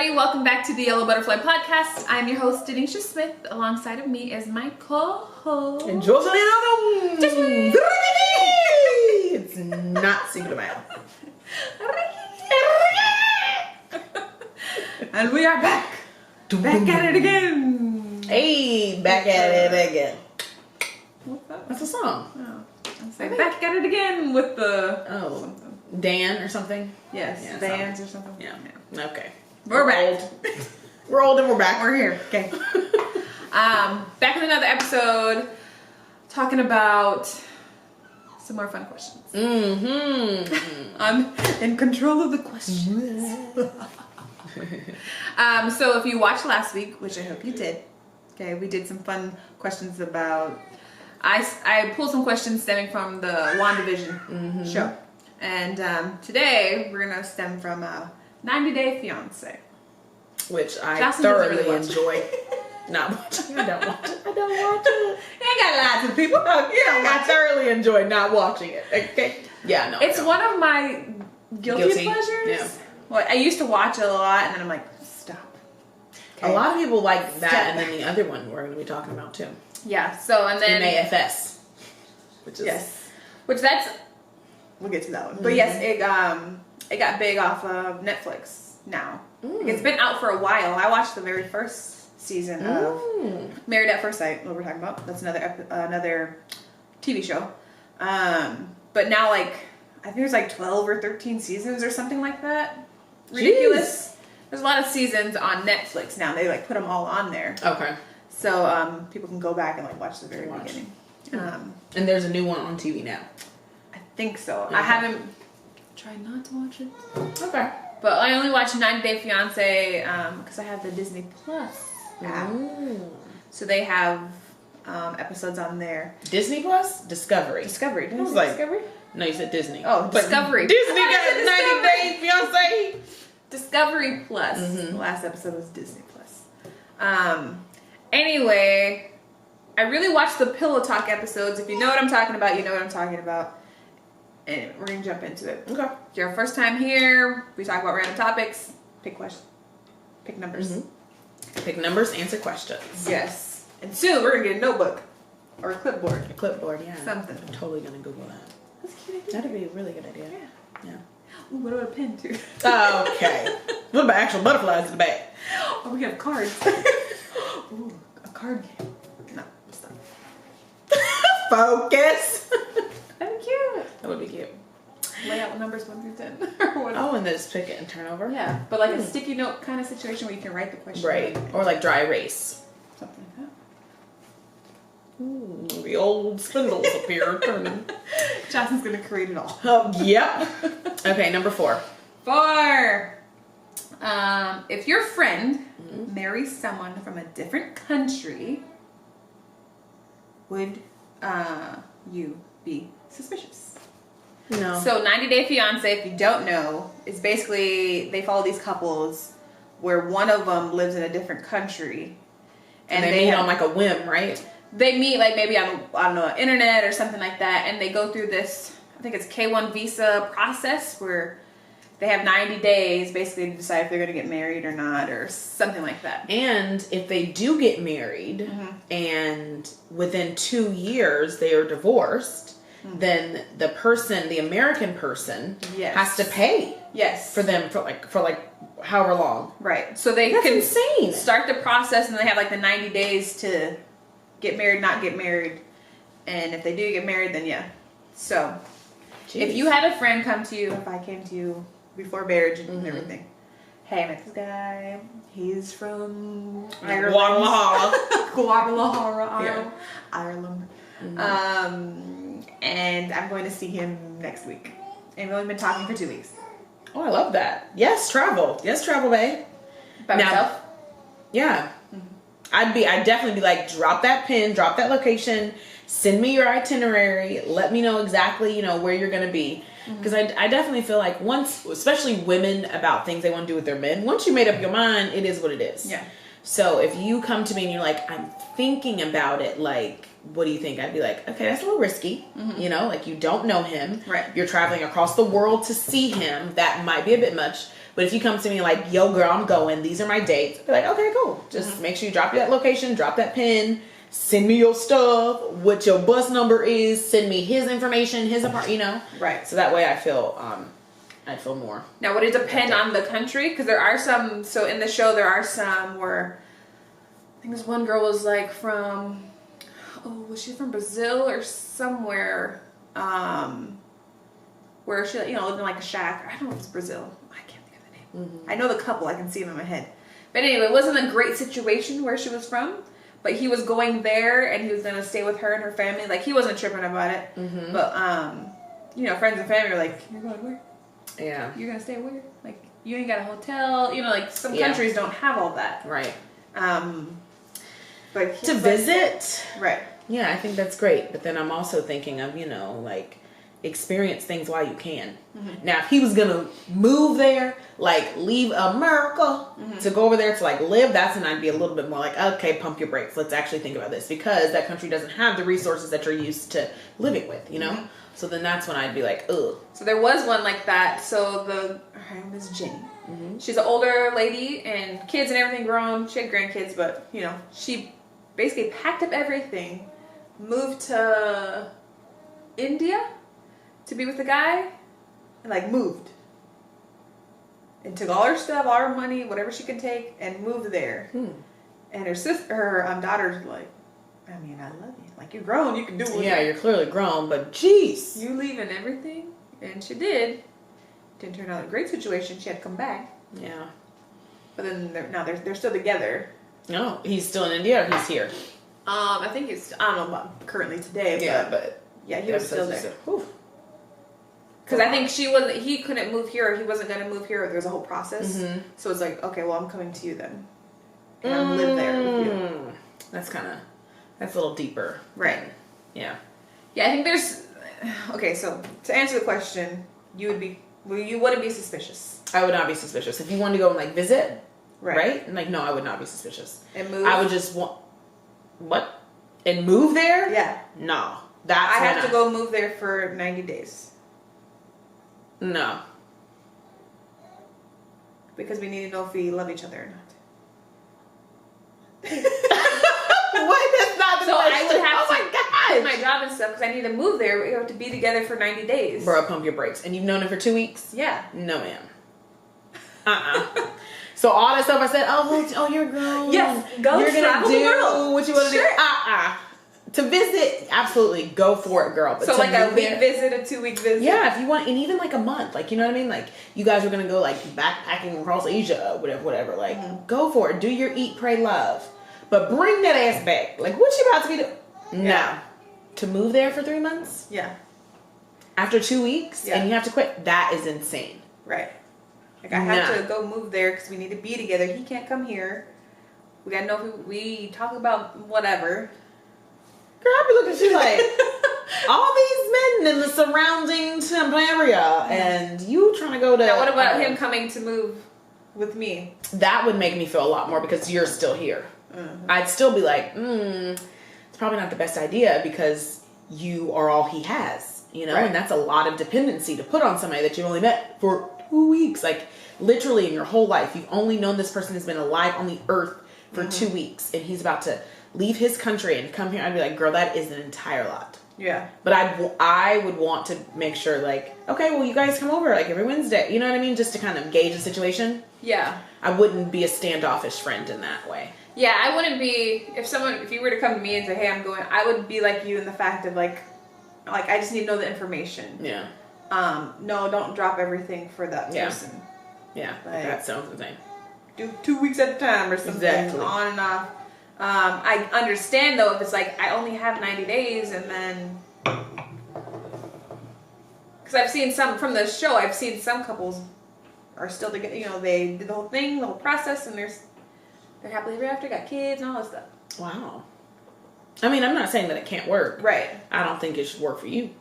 everybody. Welcome back to the Yellow Butterfly Podcast. I'm your host, Denisha Smith. Alongside of me is my co-host. And Jocelyn. It's not secret about. And we are back. Back at it again. Hey, back at it again. What's that? That's a song. Oh, I say back at it again with the... Oh, something. Dan or something? Yes, Yeah, bands or something. Yeah. Okay. We're back. We're old and we're back. We're here. Okay. Back with another episode talking about some more fun questions. Mm-hmm. I'm in control of the questions. So if you watched last week, which I hope you did, okay, we did some fun questions about... I pulled some questions stemming from the WandaVision show. And today we're going to stem from 90 Day Fiancé. Which I Jocelyn thoroughly doesn't really watch enjoy. Not watching. I don't watch it. I don't watch it. You ain't got to lie to the people. I thoroughly enjoy not watching it. Okay. Yeah, no. It's one of my guilty pleasures. Yeah. Well, I used to watch it a lot, and then I'm like, stop. Okay. A lot of people like that, and then the other one we're going to be talking about too. Yeah. So and then MAFS, which is which that's we'll get to that one. But yes, it got big off of Netflix now. Like, it's been out for a while. I watched the very first season of Married at First Sight. What we're talking about? That's another TV show. But now, like, I think there's like 12 or 13 seasons or something like that. Ridiculous. Jeez. There's a lot of seasons on Netflix now. They like put them all on there. Okay. So people can go back and like watch the very beginning. And there's a new one on TV now. I think so. Okay. I haven't tried not to watch it. Okay. But I only watched 90 Day Fiancé because I have the Disney Plus app. So they have episodes on there. Disney Plus? Discovery. Discovery. Did I was say like, Discovery? No, you said Disney. Oh, but Discovery. Disney got 90 Day Fiancé. Discovery Plus. The last episode was Disney Plus. Anyway, I really watched the Pillow Talk episodes. If you know what I'm talking about, you know what I'm talking about. And we're going to jump into it. Okay. If you're first time here, we talk about random topics, pick questions, pick numbers. Pick numbers, answer questions. Yes. And soon we're going to get a notebook or a clipboard. A clipboard, yeah. Something. I'm totally going to Google that. That's a cute idea. That'd be a really good idea. Yeah. Ooh, what about a pen too? Okay. What about actual butterflies in the back? Oh, we have cards. Ooh, a card game. No, stop. Focus. That'd be cute. That would be cute. Lay out numbers 1 through 10 or whatever. Oh, and then just pick it and turn over? Yeah, but like a sticky note kind of situation where you can write the question. Right. Or like dry erase. Something like that. Ooh, the old spindles appear turning. Johnson's gonna create it all. Oh, yep. Okay, number 4. 4. If your friend marries someone from a different country, would you be suspicious? No. So 90 Day Fiancé, if you don't know, is basically they follow these couples where one of them lives in a different country, and they meet on like a whim, right? They meet like maybe on, I don't know, internet or something like that, and they go through this, I think it's K1 visa process where they have 90 days basically to decide if they're going to get married or not or something like that. And if they do get married and within 2 years they are divorced, then the person, the American person, has to pay for them for like however long. Right. So they can start the process, and they have like the 90 days to get married, not get married. And if they do get married, then yeah. So if you had a friend come to you, if I came to you before marriage and everything, hey, I met this guy. He's from Ireland. Guadalajara, Ireland. And I'm going to see him next week. And we've only been talking for 2 weeks. Oh, I love that. Yes, travel. Yes, travel, babe. By myself? Yeah. I'd definitely be like, drop that pin, drop that location, send me your itinerary, let me know exactly, where you're going to be. Because I definitely feel like once, especially women about things they want to do with their men, once you made up your mind, it is what it is. Yeah. So if you come to me and you're like, I'm thinking about it, like, what do you think? I'd be like, okay, that's a little risky. Like you don't know him. Right. You're traveling across the world to see him. That might be a bit much. But if you come to me like, yo, girl, I'm going. These are my dates. I'd be like, okay, cool. Just make sure you drop that location, drop that pin, send me your stuff, what your bus number is, send me his information, his apartment, you know? Right. So that way I'd feel more. Now, would it depend on the country? Because there are some, so in the show, there are some where, I think this one girl was like from, was she from Brazil or somewhere, where she, lived in like a shack. I don't know if it's Brazil. I can't think of the name. I know the couple. I can see them in my head. But anyway, it wasn't a great situation where she was from. But he was going there, and he was going to stay with her and her family. Like, he wasn't tripping about it. But, friends and family are like, you're going where? Yeah. You're going to stay where? Like, you ain't got a hotel. Like, some countries don't have all that. Right. But to visit. Right. Yeah, I think that's great. But then I'm also thinking of, like, experience things while you can. Now, if he was going to move there, like, leave America to go over there to, like, live, that's when I'd be a little bit more like, okay, pump your brakes. Let's actually think about this. Because that country doesn't have the resources that you're used to living with, you know? So then that's when I'd be like, ugh. So there was one like that. So her name is Jenny. She's an older lady and kids and everything grown. She had grandkids, but, she basically packed up everything, moved to India to be with the guy, and like moved. And took all her stuff, all her money, whatever she could take, and moved there. And her daughter's like, I love you. Like, you're grown, you can do it. Yeah, you're clearly grown, but jeez. You leaving everything? And she did. Didn't turn out a great situation. She had to come back. Yeah. But then they're still together. No, he's still in India or he's here? I think I don't know about currently today. But yeah, he was still there. Because I think he couldn't move here, or he wasn't going to move here, or there's a whole process. So it's like, okay, well, I'm coming to you then. And I'm live there with you. That's a little deeper. Right. Yeah. Yeah, I think okay, so to answer the question, you wouldn't be suspicious. I would not be suspicious. If you wanted to go and like visit, right? And like, no, I would not be suspicious. And move? I would just what? And move there? Yeah. No. I have to go move there for 90 days. No. Because we need to know if we love each other or not. What? That's not the So question. I would have to quit my job and stuff because I need to move there. We have to be together for 90 days. Bro, pump your brakes. And you've known him for 2 weeks? Yeah. No, ma'am. So all that stuff I said, you're a girl. Yes, go you're travel the world. What you want to do. To visit, absolutely, go for it, girl. But so like a week visit, a 2-week visit? Yeah, if you want, and even like a month. Like, you know what I mean? Like, you guys are going to go like backpacking across Asia, whatever. Like, go for it. Do your eat, pray, love. But bring that ass back. Like, what you about to be doing? Yeah. No. To move there for 3 months? Yeah. After 2 weeks? Yeah. And you have to quit? That is insane. Right. Like, I have to go move there because we need to be together. He can't come here. We got to know if we talk about whatever. Girl, I be looking at you like, all these men in the surrounding area, and you trying to go to... Now, what about him coming to move with me? That would make me feel a lot more because you're still here. I'd still be like, it's probably not the best idea because you are all he has, Right. And that's a lot of dependency to put on somebody that you've only met for 2 weeks. Like, literally in your whole life, you've only known this person has been alive on the earth for 2 weeks, and he's about to leave his country and come here. I'd be like, girl, that is an entire lot. Yeah. But I would want to make sure, like, okay, well, you guys come over like every Wednesday. You know what I mean? Just to kind of gauge the situation. Yeah. I wouldn't be a standoffish friend in that way. Yeah, I wouldn't be, if you were to come to me and say, hey, I'm going, I would be like you in the fact of like I just need to know the information. Yeah. No, don't drop everything for that person. Yeah, that sounds insane. Do 2 weeks at a time or something. Exactly. On and off. I understand though if it's like I only have 90 days and then because I've seen some from the show. I've seen some couples are still together. They did the whole thing, the whole process, and they're happily ever after, got kids and all this stuff. Wow. I mean, I'm not saying that it can't work. Right. I don't think it should work for you.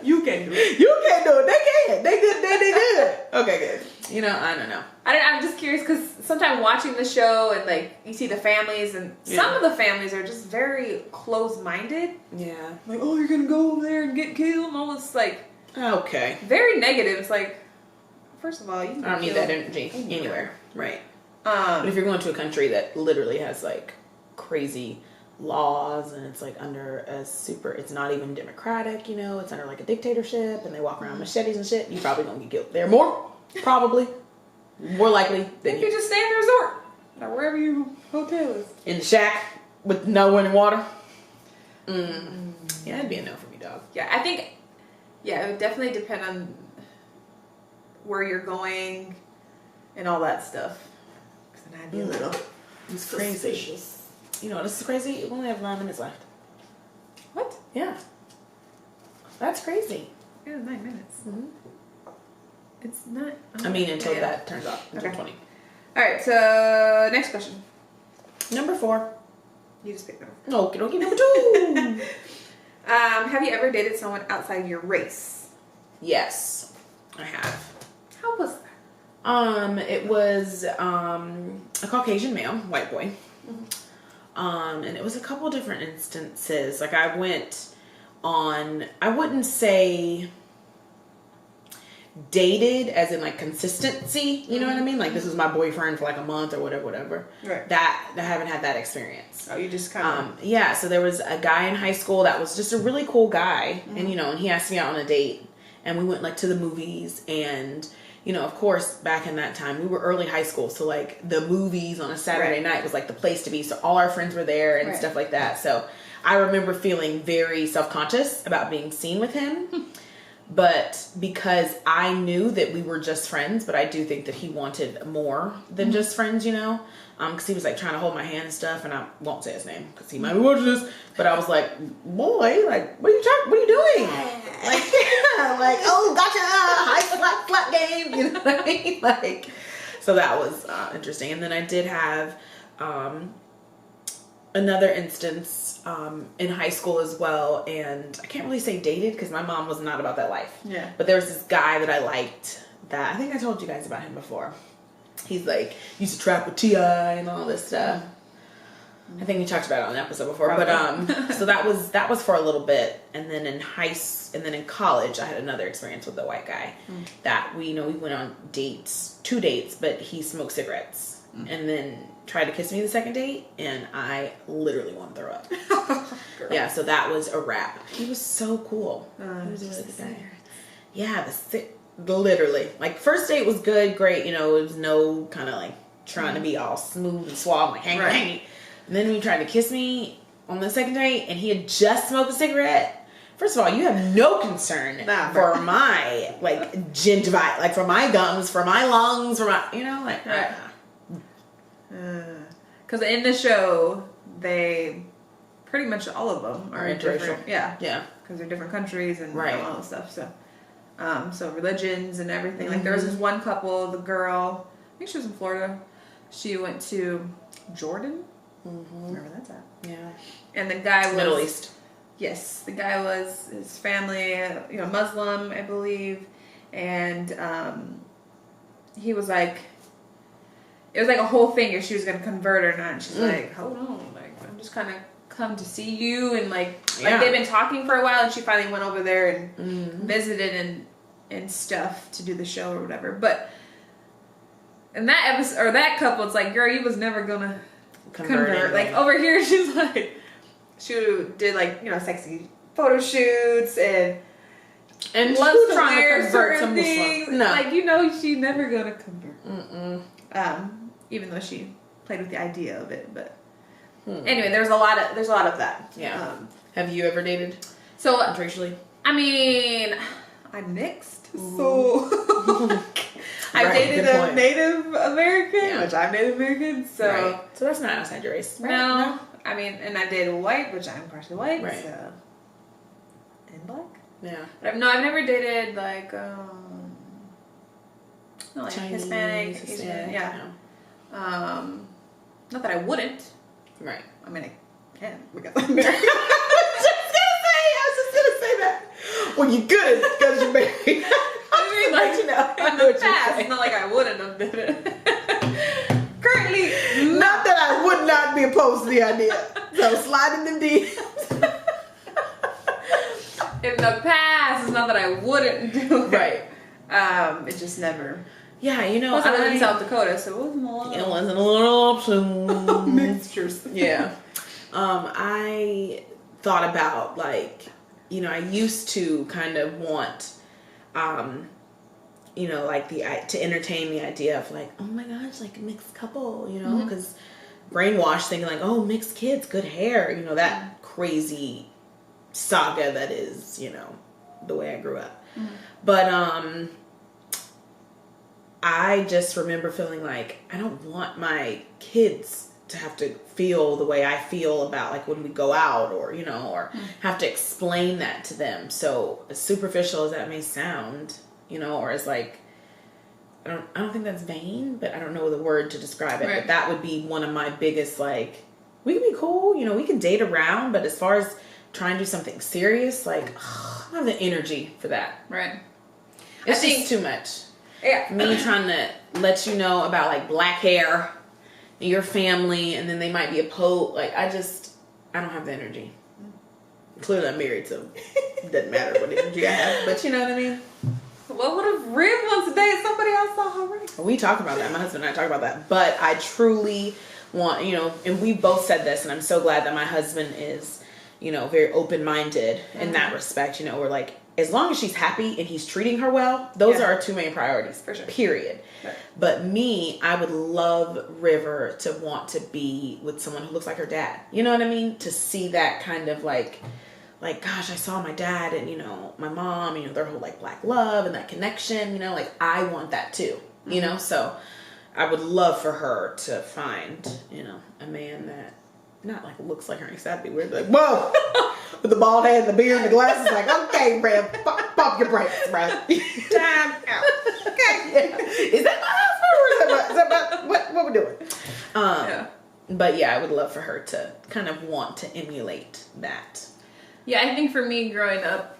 You can do it. You can't do it. They can. They good. They good. Okay, good. I don't know. I'm just curious because sometimes watching the show and like you see the families and some of the families are just very close-minded. Yeah. Like, you're gonna go over there and get killed and all this like. Okay. Very negative. It's like, first of all, you can I don't need that energy anywhere. Right. But if you're going to a country that literally has like crazy laws and it's like under it's not even democratic, you know, it's under like a dictatorship and they walk around with machetes and shit, you're probably gonna get killed there more likely than you just stay in the resort or wherever your hotel is, in the shack with no running water. Yeah, that'd be a no for me, dog. Yeah, I think it would definitely depend on where you're going and all that stuff, because then I'd be a little suspicious. You know, this is crazy. We only have 9 minutes left. What? Yeah. That's crazy. Yeah, 9 minutes. Mm-hmm. It's not. I mean, until that turns off. Until 20. All right, so next question. Number 4. You just picked number 4. Okay, number 2. Have you ever dated someone outside your race? Yes, I have. How was that? It was a Caucasian male, white boy. Mm-hmm. And it was a couple different instances. Like I went on, I wouldn't say dated as in like consistency, you know what I mean? Like this was my boyfriend for like a month or whatever. Right. That I haven't had that experience. Oh, you just kind of. Yeah, so there was a guy in high school that was just a really cool guy. Mm-hmm. And you know, and he asked me out on a date and we went like to the movies and you know, of course, back in that time, we were early high school. So, like, the movies on a Saturday night was, like, the place to be. So, all our friends were there and stuff like that. So, I remember feeling very self-conscious about being seen with him. But because I knew that we were just friends, but I do think that he wanted more than just friends, you know? Because he was, like, trying to hold my hand and stuff. And I won't say his name because he might be watching this. But I was like, boy, like, what are you doing? Like, like, oh, gotcha, high slap game, you know what I mean? Like, so that was interesting. And then I did have another instance in high school as well. And I can't really say dated because my mom was not about that life. Yeah. But there was this guy that I liked that I think I told you guys about him before. He's like, used to trap with T.I. and all this stuff. I think we talked about it on an episode before. Probably. But so that was for a little bit, and then in in college I had another experience with the white guy that we went on 2 dates, but he smoked cigarettes and then tried to kiss me the second date, and I literally wanted to throw up. Yeah, so that was a wrap. He was so cool. He was a really good guy. Yeah, literally, like first date was good, great. You know, it was no kind of like trying to be all smooth and suave, like hangy. And then when he tried to kiss me on the second date, and he had just smoked a cigarette. First of all, you have no concern for my like gingivitis, like for my gums, for my lungs, for my like. Because in the show, they pretty much all of them are different. Yeah. Because they're different countries and all that stuff. So. So religions and everything. Like there was this one couple, the girl, I think she was in Florida. She went to Jordan. Wherever that's at. Yeah. And the guy was Middle East. Yes, the guy was his family, Muslim, I believe, and he was like, it was like a whole thing if she was gonna convert or not. And she's like, hold on, like I'm just kind of come to see you, and like they've been talking for a while, and she finally went over there and visited and stuff to do the show or whatever. But in that episode or that couple, it's like, girl, you was never gonna convert. Like over here, she's like, she did like sexy photo shoots and loves to wear certain things. No. Like she never gonna convert. Even though she played with the idea of it, but anyway, there's a lot of that. Yeah. Have you ever dated? So interracially? I mean, I'm mixed. So I've dated a Native American, which I'm Native American, so so that's not outside your race, right? No, I mean, and I dated a white, which I'm partially white, so and black. Yeah, but I've never dated like Chinese, Hispanic, Asian, not that I wouldn't. Right. I mean, I can because I'm married. I was just gonna say that. Well, you could because you're married. I mean, like, in the past, it's not like I wouldn't have did it. Currently, not that I would not be opposed to the idea. So slide in the DMs. In the past, it's not that I wouldn't do it. Right. It just never. Yeah, you know, Plus, I live in South Dakota, so it wasn't a lot. It wasn't a little option. Mixtures. Yeah. I thought about, like, you know, I used to kind of want, you know, like to entertain the idea of like, oh my gosh, like a mixed couple, you know, because brainwashed thinking like, oh, mixed kids, good hair, you know, that crazy saga that is, you know, the way I grew up. But I just remember feeling like I don't want my kids to have to feel the way I feel about like when we go out or, you know, or have to explain that to them. So as superficial as that may sound, you know, or as like, I don't think that's vain, but I don't know the word to describe it. Right. But that would be one of my biggest, like, we can be cool, you know, we can date around, but as far as trying to do something serious, like, I don't have the energy for that. Right. It's just too much. Yeah. Me trying to let you know about like black hair and your family, and then they might be a poet. Like, I don't have the energy. Clearly I'm married, so it doesn't matter what energy I have, but you know what I mean? Well, what if Rib wants to date somebody else already? We talk about that. My husband and I talk about that. But I truly want, you know, and we both said this, and I'm so glad that my husband is, you know, very open-minded in that respect. You know, we're like, as long as she's happy and he's treating her well, those are our two main priorities. For sure. Period. Right. But me, I would love River to want to be with someone who looks like her dad. You know what I mean? To see that kind of like, gosh, I saw my dad and, you know, my mom, you know, their whole like black love and that connection, you know, like I want that too, you know? So I would love for her to find, you know, a man that not like looks like her. That'd be weird. Like, whoa, with the bald head and the beard and the glasses. Like, okay, Rev, pop your brakes, right? Time out. Okay, yeah. Is that my husband or is that what we're doing? Yeah. But yeah, I would love for her to kind of want to emulate that. Yeah, I think for me growing up,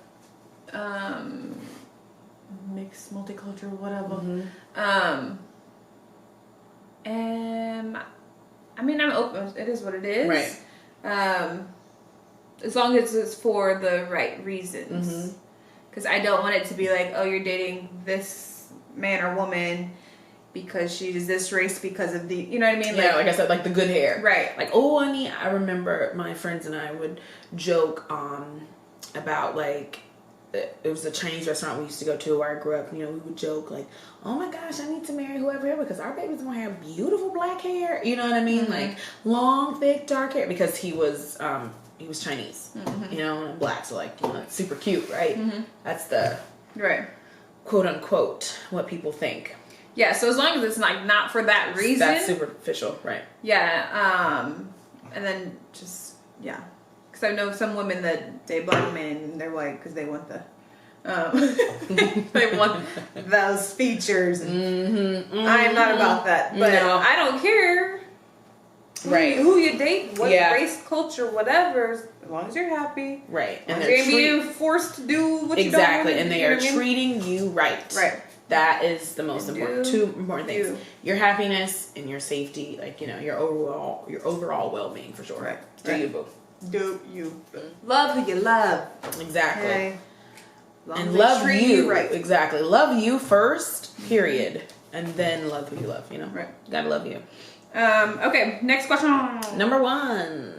mixed, multicultural, whatever. And I mean, I'm open. It is what it is. Right. As long as it's for the right reasons. Because I don't want it to be like, oh, you're dating this man or woman because she's this race because of the, you know what I mean? Yeah, like I said, like the good hair. Right. Like, oh, I remember my friends and I would joke about like, it was a Chinese restaurant we used to go to where I grew up. You know, we would joke like, "Oh my gosh, I need to marry whoever here because our baby's gonna have beautiful black hair." You know what I mean? Like long, thick, dark hair because he was Chinese. You know, and black, so like, you know, it's super cute, right? That's the quote unquote what people think. Yeah. So as long as it's like not for that reason, that's superficial, right? Yeah. And then just because I know some women that date black men and they're white because they want the they want those features. And I am not about that, but I don't care. Who you date, what race, culture, whatever. As long as you're happy, right? And they're being forced to do what you don't want to do, and they are treating you right. Right. That is the most important. Two important things: your happiness and your safety. Like, you know, your overall well-being for sure. Right. Do you boo? Do you love who you love? Exactly. Okay. And love you right. Exactly. Love you first. Period. And then love who you love. You know. Right. Gotta love you. Okay. Next question. Number 1.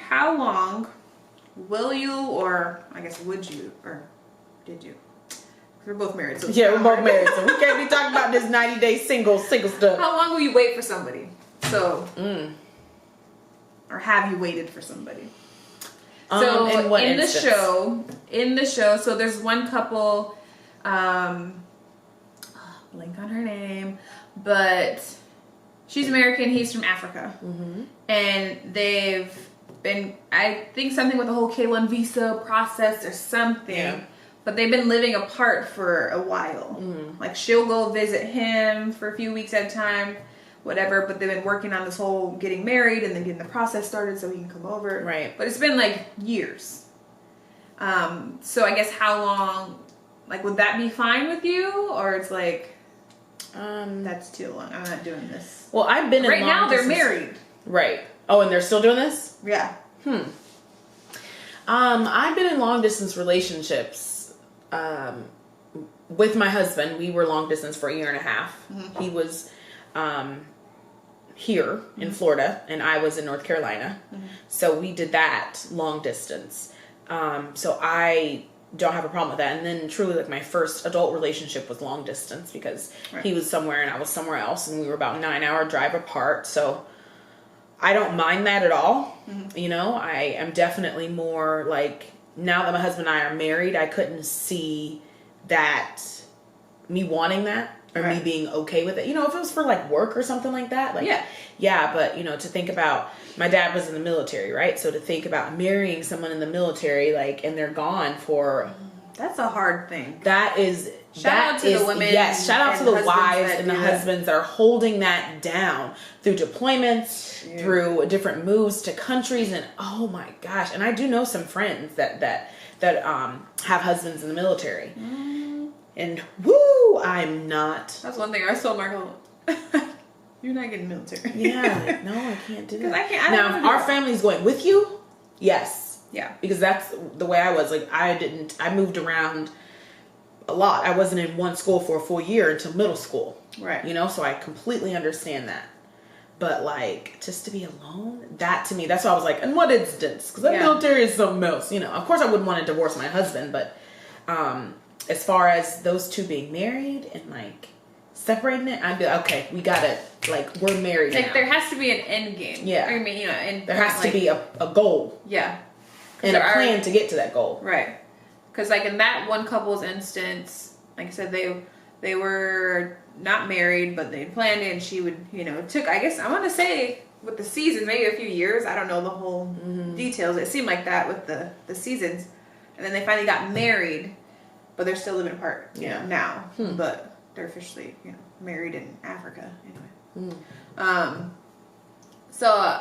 How long will you, or I guess would you, or did you? We're both married, so yeah, we're both married, so we can't be talking about this 90-day single stuff. How long will you wait for somebody? So, or have you waited for somebody? So in the show, so there's one couple, blank on her name, but she's American, he's from Africa, and they've been, I think something with the whole K1 visa process or something, but they've been living apart for a while. Like, she'll go visit him for a few weeks at a time, whatever, but they've been working on this whole getting married and then getting the process started so he can come over. Right. But it's been like years. So I guess how long, like, would that be fine with you? Or it's like, that's too long. I'm not doing this. Well, I've been in right now they're married. Right. Oh, and they're still doing this? Yeah. I've been in long distance relationships with my husband, we were long distance for a year and a half. Mm-hmm. He was here in Florida, and I was in North Carolina. Mm-hmm. So we did that long distance. So I don't have a problem with that. And then truly, like, my first adult relationship was long distance because he was somewhere and I was somewhere else, and we were about 9-hour drive apart. So I don't mind that at all. Mm-hmm. You know, I am definitely more like, now that my husband and I are married, I couldn't see that, me wanting that, or me being okay with it. You know, if it was for like work or something like that, like, yeah, but you know, to think about, my dad was in the military, right? So to think about marrying someone in the military, like, and they're gone for, that's a hard thing. that is, shout out to the women. Yes, shout out to the wives and the husbands that are holding that down through deployments, through different moves to countries, and oh my gosh. And I do know some friends that have husbands in the military. And woo, I'm not. That's one thing I told Marco. You're not getting military. Yeah, like, no, I can't do that. I can't. Now, if our family's going with you, yes. Yeah. Because that's the way I was. Like, I moved around a lot. I wasn't in one school for a full year until middle school. Right. You know, so I completely understand that. But, like, just to be alone, that to me, that's why I was like, in what instance? Because the military is something else. You know, of course I wouldn't want to divorce my husband, but as far as those two being married and, like, separating it, I'd be like, okay, we gotta, like, we're married like, now. there has to be an end game. Yeah. I mean, you know, and there has to be a goal. Yeah. And a plan to get to that goal. Right. Because, like, in that one couple's instance, like I said, they were not married, but they planned it, and she would, you know, took, I guess, I want to say, with the seasons, maybe a few years. I don't know the whole details. It seemed like that with the seasons. And then they finally got married, but they're still living apart, you know, now. But they're officially, you know, married in Africa, anyway. So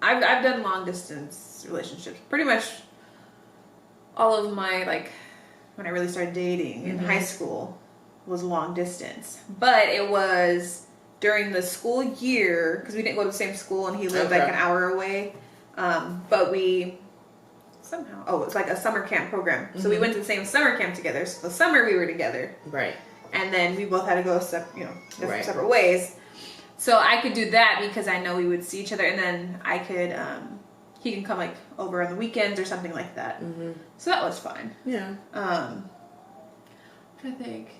I've done long distance relationships. Pretty much all of my, like, when I really started dating in high school was long distance. But it was during the school year, because we didn't go to the same school, and he lived like an hour away. But we somehow, it's like a summer camp program. So we went to the same summer camp together. So the summer we were together. Right. And then we both had to go separate ways. So I could do that because I know we would see each other, and then I could, he can come like over on the weekends or something like that. So that was fine. Yeah. I think.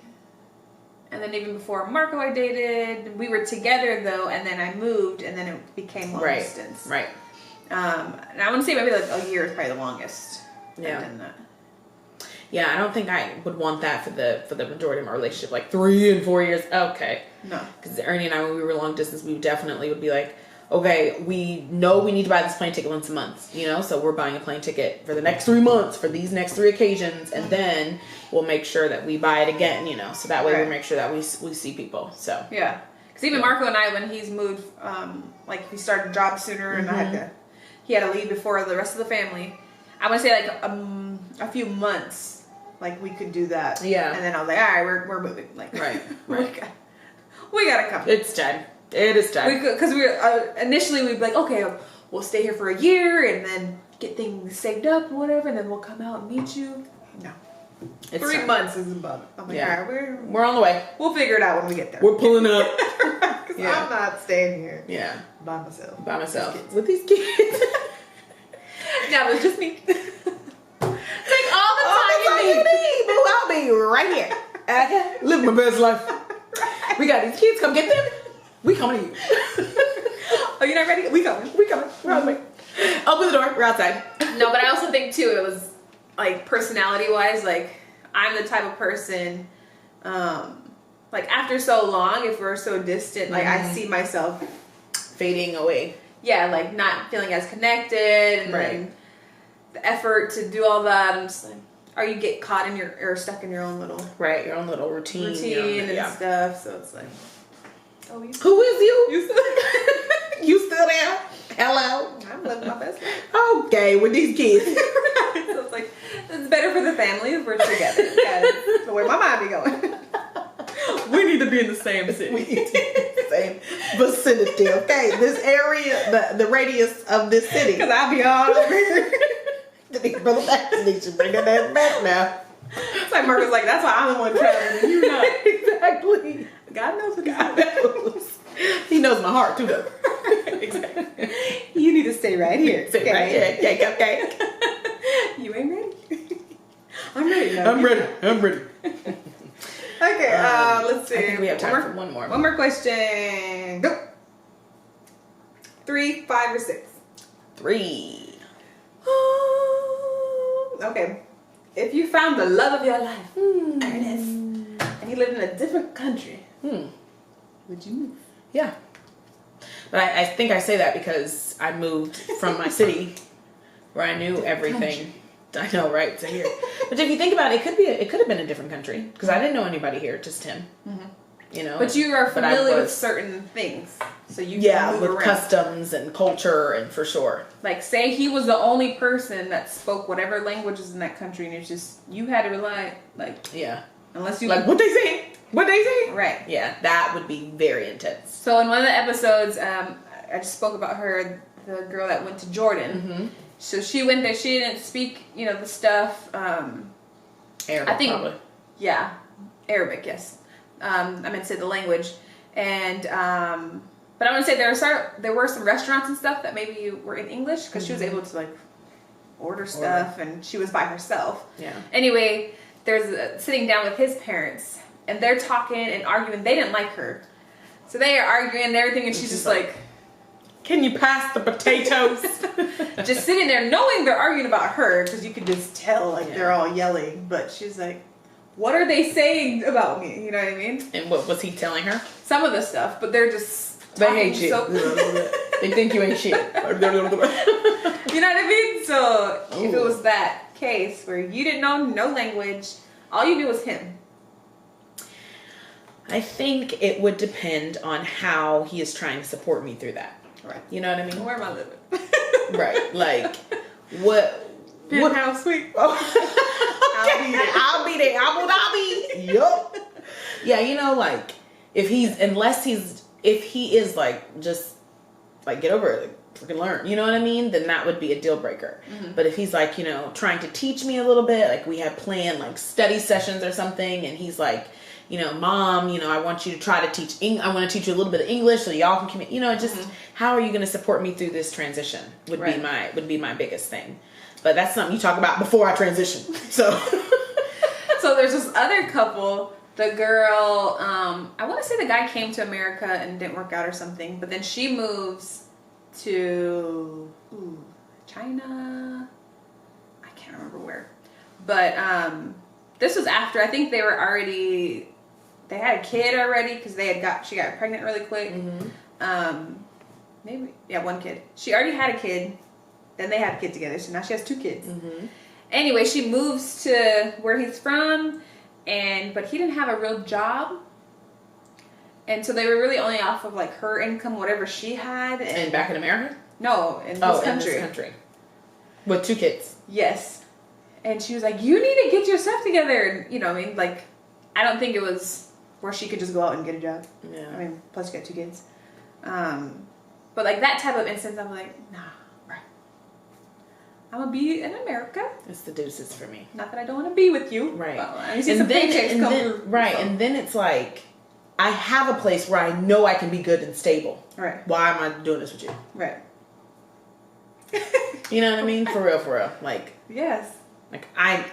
And then even before Marco, I dated. We were together though, and then I moved, and then it became long distance. Right. And I want to say maybe like a year is probably the longest. I've done that. Yeah, I don't think I would want that for the majority of my relationship, like 3 and 4 years. Okay. No. Because Ernie and I, when we were long distance, we definitely would be like, okay, we know we need to buy this plane ticket once a month, you know, so we're buying a plane ticket for the next 3 months for these next 3 occasions, and then we'll make sure that we buy it again, you know, so that way we make sure that we see people. So yeah, because even Marco and I, when he's moved, like he started a job sooner, and he had to leave before the rest of the family. I want to say like a few months. Like, we could do that. Yeah. And then I was like, all right, we're moving. Like, right. we gotta come. It's time. It is time. Because we were, initially we'd be like, okay, we'll stay here for a year and then get things saved up or whatever, and then we'll come out and meet you. No. It's 3 months is about it. I'm like, all right, we're on the way. We'll figure it out when we get there. We're pulling up. Because I'm not staying here. Yeah. By myself. With these kids. No, it was just me. Take all the time you need. Boo, I'll be right here. Okay? Live my best life. Right. We got these kids. Come get them. We coming to you. Oh, you're not ready? We coming. We're on the way. Open the door. We're outside. No, but I also think, too, it was, like, personality-wise, like, I'm the type of person, like, after so long, if we're so distant, like, I see myself fading away. Yeah, like, not feeling as connected, and then the effort to do all that, I'm just like, or you get caught in or stuck in your own little your own little routine and stuff. So it's like, oh, who is you? You still there? Hello. I'm living my best life. Okay, with these kids. Right. So it's like, it's better for the family if we're together. That's where my mind be going. We need to be in the same city. We need to be in the same vicinity. Okay, this area, the radius of this city. Because I'll be all over here. The big brother vaccination, bring that back now. It's like Mark was like, that's why I'm the one traveling and you're not. Exactly. God knows what God knows. He knows my heart too, though. Exactly. You need to stay right here. Sit okay? right here. Okay. You ain't ready. I'm ready. Now. I'm ready. Okay, let's see. I think we have time for one more. One more question. Go. 3, 5, or 6? 3. Okay. If you found the love of your life, Ernest, and you lived in a different country, would you move? Yeah. But I think I say that because I moved from my city where I knew everything. I know, right? To here. But if you think about it, it could have been a different country because I didn't know anybody here, just him. You know. But you are familiar with certain things, so you can move with around. Customs and culture, and for sure. Like, say he was the only person that spoke whatever languages in that country, and it's just you had to rely, unless you what they say. What they say? Right. Yeah, that would be very intense. So in one of the episodes, I just spoke about her, the girl that went to Jordan. So she went there. She didn't speak, the stuff. Arabic, I think, probably. Yeah, Arabic. Yes. I meant to say the language, and but I want to say there were some restaurants and stuff that maybe were in English because she was able to order stuff, and she was by herself. Yeah. Anyway, there's sitting down with his parents. And they're talking and arguing. They didn't like her. So they are arguing and everything. And she's just like, can you pass the potatoes? just sitting there knowing they're arguing about her. Because you could just tell they're all yelling. But she's like, what are they saying about me? You know what I mean? And what was he telling her? Some of the stuff. But they're just they hate you. They think you ain't shit. You know what I mean? So if it was that case where you didn't know no language. All you knew was him. I think it would depend on how he is trying to support me through that. Right. You know what I mean? Where am I living? Right. Like, what? Penthouse suite. Oh. I'll be there. Abu Dhabi. Yup. Yeah, if he is just get over it, freaking learn. You know what I mean? Then that would be a deal breaker. But if he's trying to teach me a little bit, we had planned study sessions or something, and he's like, Mom, I want you to try to teach. I want to teach you a little bit of English so y'all can communicate. Just how are you going to support me through this transition? Would be my biggest thing. But that's something you talk about before I transition. So, so there's this other couple. The girl, I want to say the guy came to America and didn't work out or something. But then she moves to China. I can't remember where. But this was after I think they had a kid already because she got pregnant really quick. One kid. She already had a kid. Then they had a kid together, so now she has 2 kids. Anyway, she moves to where he's from, but he didn't have a real job, and so they were really only off of her income, whatever she had. And back in America? No, in this country. With 2 kids. Yes, and she was like, "You need to get your stuff together." And, I mean, I don't think it was where she could just go out and get a job. Yeah. I mean, plus you got 2 kids. But that type of instance, I'm like, nah. I'm going to be in America. It's the deuces for me. Not that I don't want to be with you. Right. Well, I see some paychecks come through. Right. So. And then it's I have a place where I know I can be good and stable. Right. Why am I doing this with you? Right. You know what I mean? For real. Yes. I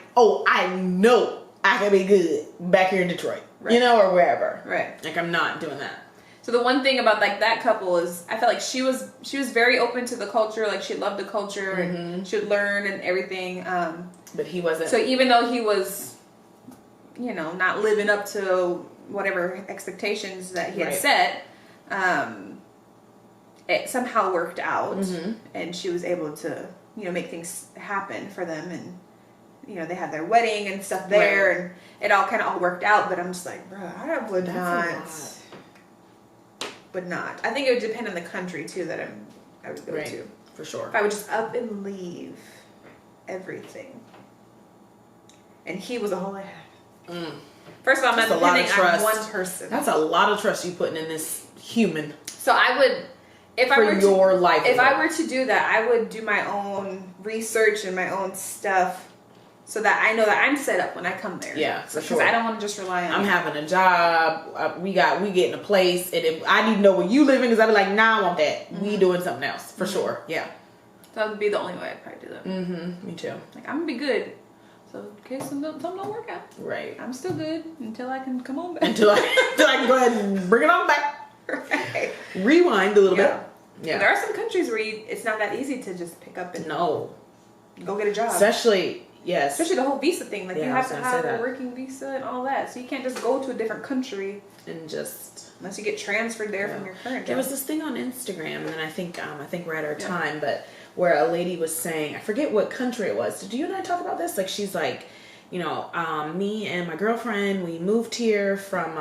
know I can be good back here in Detroit. Right. Or wherever. Right. I'm not doing that. So the one thing about that couple is I felt like she was very open to the culture, she loved the culture and she would learn and everything. But he wasn't. So even though he was, not living up to whatever expectations that he had set, it somehow worked out, and she was able to make things happen for them, and they had their wedding and stuff there, and it all kind of all worked out. But I'm just like, bro, I would not. I think it would depend on the country too that I would go to. For sure. If I would just up and leave everything, and he was all I had. First of all, I'm not depending on one person. That's a lot of trust you putting in this human. So I would, if I were to do that, I would do my own research and my own stuff so that I know that I'm set up when I come there. Yeah, for sure. Because I don't want to just rely on I'm you. having a job. We getting a place, and if I need to know where you living, because I'd be like, nah, I want that. We doing something else for sure. Yeah, That would be the only way I'd probably do that. Me too. Like, I'm gonna be good. So in case something don't work out, Right. I'm still good until I can come on back. Until I can go ahead and bring it on back. Right. Rewind a little bit. Yeah. There are some countries where it's not that easy to just pick up and No. go get a job. Especially the whole visa thing. Like, Yeah, you I have was to gonna have say a that. working visa and all that. So you can't just go to a different country and just. unless you get transferred there from your current job. There was this thing on Instagram, and then I think we're at our time, but where a lady was saying, I forget what country it was. Did you and I talk about this? Like, she's like, you know, me and my girlfriend, we moved here from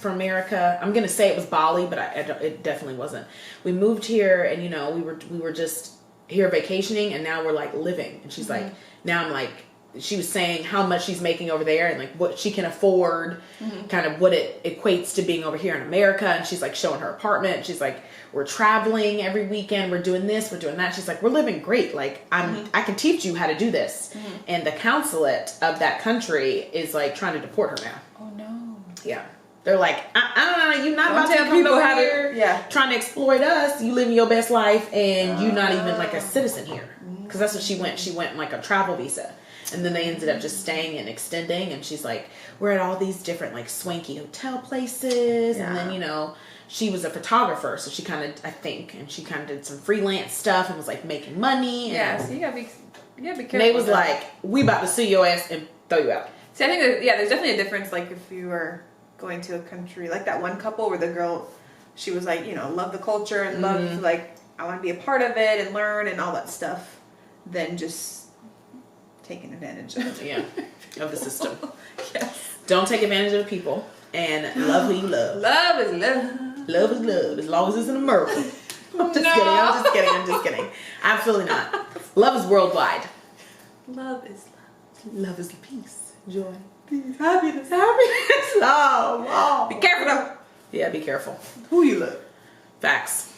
America. I'm gonna say it was Bali, but it definitely wasn't. We moved here, and you know, we were just here vacationing, and now we're like living. And she's like, now I'm like, she was saying how much she's making over there, and like what she can afford, kind of what it equates to being over here in America. And she's like showing her apartment. She's like, we're traveling every weekend. We're doing this. We're doing that. She's like, we're living great. Like I can teach you how to do this. And the consulate of that country is like trying to deport her now. Oh no. Yeah. They're like, you're not about to tell come people over how to- here trying to exploit us. You living your best life, and you're not even like a citizen here. Because that's what she went. She went like a travel visa. And then they ended up just staying and extending. And she's like, we're at all these different like swanky hotel places. And then, you know, she was a photographer. So she kind of, I think, and she kind of did some freelance stuff and was like making money. Yeah, And so you gotta be careful. And they was like, we about to sue your ass and throw you out. See, I think there's definitely a difference. Like, if you were going to a country like that one couple where the girl, she was like, you know, love the culture and love, like, I want to be a part of it and learn and all that stuff, than just taking advantage of of the system. Yes. Don't take advantage of people, and love who you love. Love is love. Love is love, as long as it's in America. I'm just kidding. Absolutely not. Love is worldwide. Love is love. Love is peace, joy, Peace, happiness. love. Oh. Be careful though. Yeah, be careful. Who you love. Facts.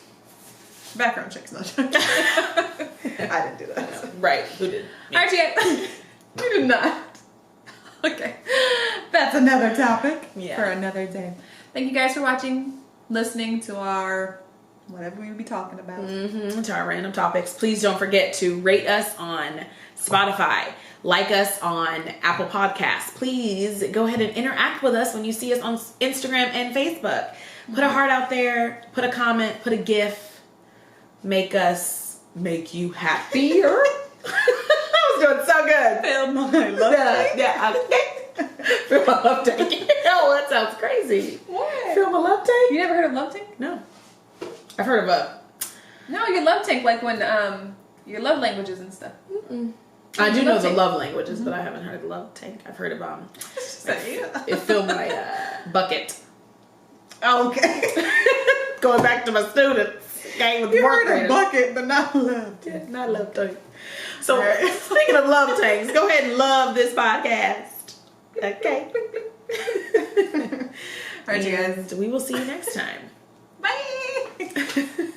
Background checks, not I didn't do that. Right. Who did? Me. Aren't you? You did not. Okay. That's another topic for another day. Thank you guys for watching, listening to our whatever we would be talking about. To our random topics. Please don't forget to rate us on Spotify. Like us on Apple Podcasts. Please go ahead and interact with us when you see us on Instagram and Facebook. Put a heart out there. Put a comment. Put a GIF. Make you happier. I was doing so good. Feel my love. Feel my love tank. Oh, that sounds crazy. What? Feel my love tank? You never heard of love tank? No. I've heard of No, your love tank, like when your love languages and stuff. I do know love the tank. love languages, but I haven't heard of love tank. I've heard of it filled my bucket. Okay. Going back to my students. Game with You work heard graders. of bucket, but not love tank. Yeah, not love tank. So speaking of love tanks, go ahead and love this podcast. Okay. All right, you guys. We will see you next time. Bye.